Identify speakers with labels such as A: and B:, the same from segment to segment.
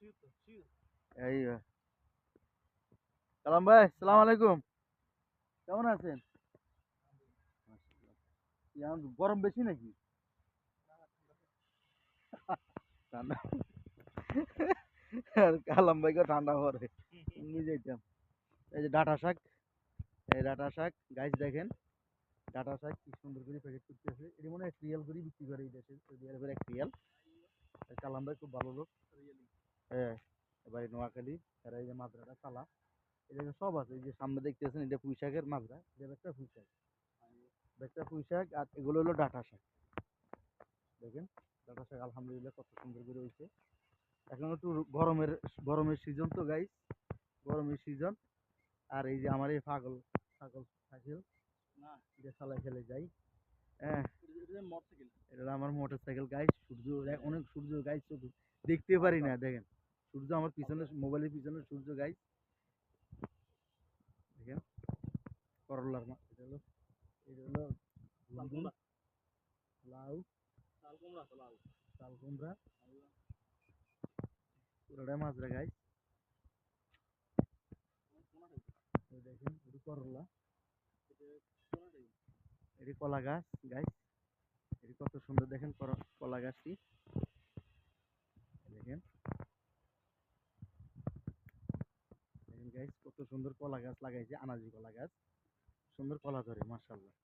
A: এই কালাম ভাই, সালাম আলাইকুম। কেমন আছেন? গরম বেশি নাকি? ঠান্ডা। আর কালাম ভাইকে ঠান্ডা পড়ে। নিয়ে যাইতাম। এই যে ডাঁটা শাক, এই ডাঁটা শাক গাছ দেখেন। ডাঁটা শাক কি সুন্দর করে প্যাকেট করতেছে। এটা মনে হয় 1 রিয়াল করে বিক্রি করে এই দেশে। সৌদি আরবের 1 রিয়াল। কালাম ভাই খুব ভালো লোক। হ্যাঁ, এবারে নোয়াখালী। আর এই যে মাদ্রাটা চালা। এটা সব আছে। এই যে সামনে দেখতেছেন এটা পুঁই শাকের মাদ্রা। এটা একটা পুঁই শাক। একটা পুঁই শাক আর এগুলো হলো ডাঁটা শাক। দেখেন ডাঁটা শাক আলহামদুলিল্লাহ কত সুন্দর করে হয়েছে। এখন একটু গরমের গরমের সিজন তো গাইস, গরমের সিজন। আর এই যে আমার এই পাগল পাগল সাইকেল এটা চালাই ফেলে যাই। হ্যাঁ, এটা আমার মোটর সাইকেল গাইস। সূর্য অনেক সূর্য গাইস, তো দেখতে পারি না। দেখেন সূর্য আমার পিছনে, মোবাইলের পিছনে সূর্য গাইস। দেখেন করলার এটা হলো গুনগুন, লাউ, চাল কুমড়া, পুরোটাই মাজরা গাইস। দেখেন এটা করলা, এটি কলা গাছ গাইস। এটি কত সুন্দর দেখেন কলা গাছটি। দেখেন দেখেন গাইস কত সুন্দর কলা গাছ লাগাইছে, আনাজি কলা গাছ। সুন্দর কলা ধরে মাশাআল্লাহ।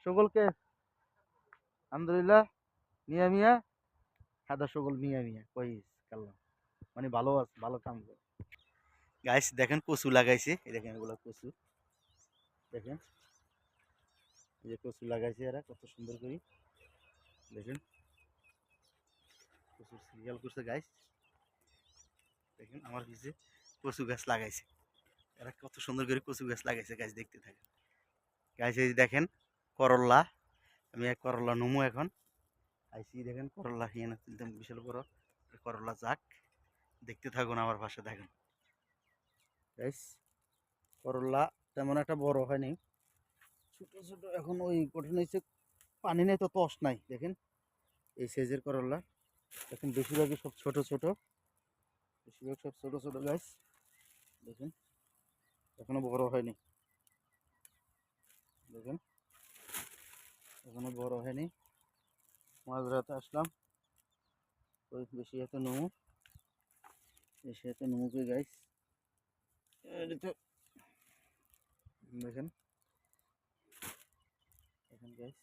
A: সকলকে আলহামদুলিল্লাহ। মিয়া মিয়া সাদা সকল মিয়া মিয়া কইস কাল্লা, মানে ভালো আছে, ভালো কাম করে গাইস। দেখেন কচু লাগাইছে, এই দেখেন এগুলো কচু। দেখেন এই যে কচু লাগাইছে এরা কত সুন্দর করে। দেখেন কচু সিরিয়াল করছে গাইস। দেখেন আমার পিছে কচু গাছ লাগাইছে এরা, কত সুন্দর করে কচু গাছ লাগাইছে গাছ। দেখতে থাকেন গাইস। এই যে দেখেন করল্লা, আমি এক করল্লা নুমু এখন আইসি। দেখেন করল্লা হিয়ানা তুলতাম বিশাল বড় করল্লা যাক। দেখতে থাকুন আমার পাশে দেখেন গাইস। করল্লা তেমন একটা বড় হয়নি, ছোট ছোট এখন ওই কঠিন হয়েছে। পানি নেই তো তস নাই। দেখেন এই সাইজের করল্লা। দেখেন বেশিরভাগই সব ছোট ছোট, বেশিরভাগ সব ছোট ছোট গাছ। দেখেন এখনো বড় হয়নি। দেখেন এখনো বড় হয়নি। মাছ ধরাতে আসলাম, ওই বেশি এত নমু, বেশি এত নমুকে গাইস। দেখেন দেখেন গাইস,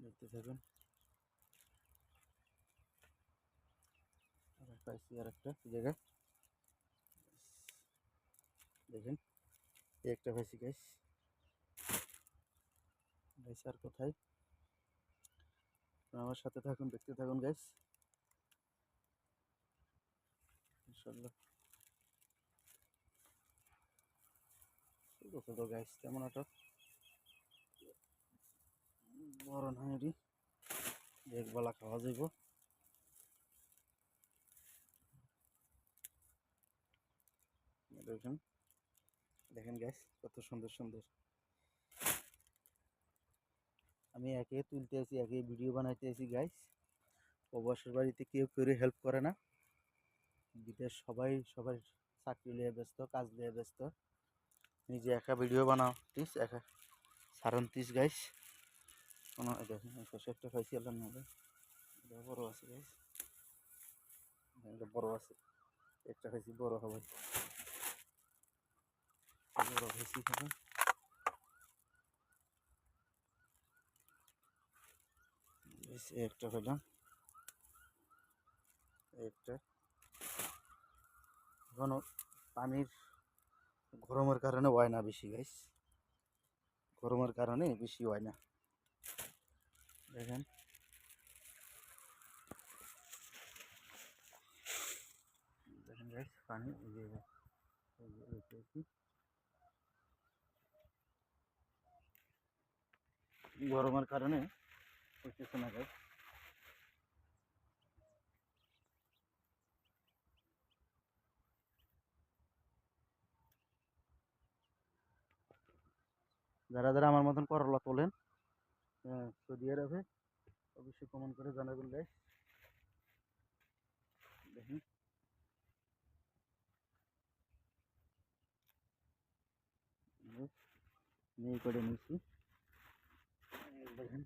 A: দেখতে থাকুন। আর পাইছি আর একটা জায়গা। দেখেন এই একটা পাইছি গাইস। গাইস আর কোথায়? আমার সাথে থাকুন, দেখতে থাকুন গাইস ইনশাআল্লাহ। ছোট ছোট গাইস, তেমন একটা বড় না। এটি একবেলা খাওয়া যাইব। দেখেন দেখেন গাইস কত সুন্দর সুন্দর। আমি একে তুলতে আছি, একে ভিডিও বানাইতে আছি গাইস। প্রবাসের বাড়িতে কেউ কেউ হেল্প করে না। বিদেশ সবাই সবাই চাকরি লিয়ে ব্যস্ত, কাজ লিয়ে ব্যস্ত। নিজে একা ভিডিও বানাও তিস, একা সারন তিস গাইস। কোনো দেখেন পাশে একটা পাইছি, আল্লাহ নামে এটা বড় আছে গাইস। এটা বড় আছে, একটা খাইছি বড় হবে, বড় খাইছি এখন। একটা পেলাম, একটা। এখন পানির গরমের কারণে হয় না বেশি গাইস, গরমের কারণে বেশি হয় না। দেখেন দেখেন গাইস পানি এই যে গরমের কারণে হইতেছে না গাইস। যারা যারা আমার মতন করলা তোলেন সৌদি আরবে অবশ্যই কমেন্ট করে জানাবেন গাইস। দেখেন নিয়ে করে নিয়েছি, দেখেন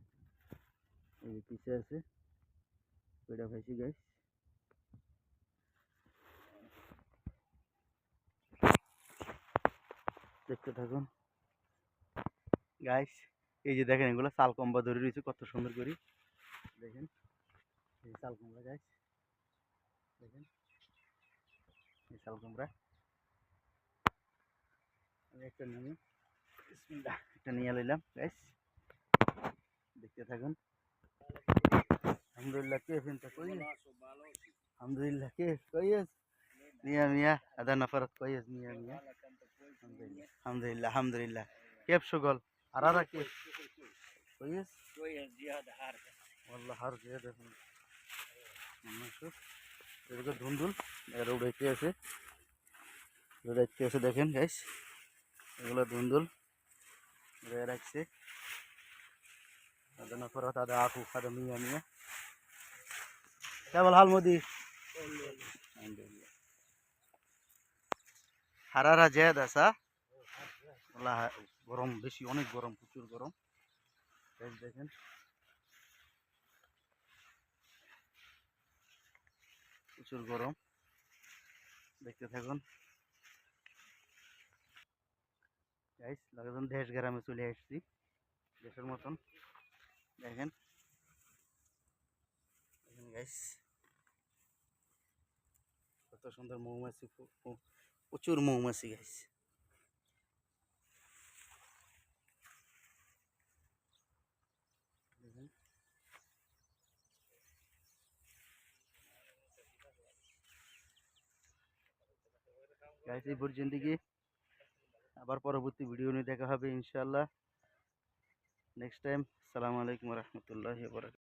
A: এই যে পিছে আছে কয়টা পাইছি গাইস। দেখতে থাকুন গাইস। এই যে দেখেন এগুলো চাল কম্বা ধরে রয়েছে কত সুন্দর করে, দেখেন এই চাল কুমড়া গাইস, দেখেন এই চাল কুমড়া। আমি একটা নিয়ে বিসমিল্লাহ একটা নিয়ে লইলাম গাইস, দেখতে থাকুন। আলহামদুলিল্লাহ কে ফিনতা কই, আলহামদুলিল্লাহ কে কইস মিয়া মিয়া هذا نفر كويس مية مية الحمد لله الحمد لله الحمد لله كيف شغل حرارة كيف كويس
B: شوية زيادة حارة
A: والله حر زيادة نشوف এদিকে ধুন্দুল এর উড়াইতে আছে দেখেন গাইস, এগুলো ধুন্দুল উড়ে রাখছে। هذا نفر هذا عفو هذا مية مية كيف الحال مودي الحمد لله حرارة زيادة صح والله গরম বেশি, অনেক গরম, প্রচুর গরম দেখেন। প্রচুর গরম, দেখতে থাকুন গাইস। লাগাতার দেশ গ্রামে চলে আসছি দেশের মতন, দেখেন দেখেন গাইস কত সুন্দর মৌমাছি, প্রচুর মৌমাছি গাইস। দেখেন গাইস এই পর্যন্ত কি, আবার পরবর্তী ভিডিও নিয়ে দেখা হবে ইনশাআল্লাহ নেক্সট টাইম। আসসালামু আলাইকুম ওয়া রাহমাতুল্লাহি ওয়া বারাকাতুহু।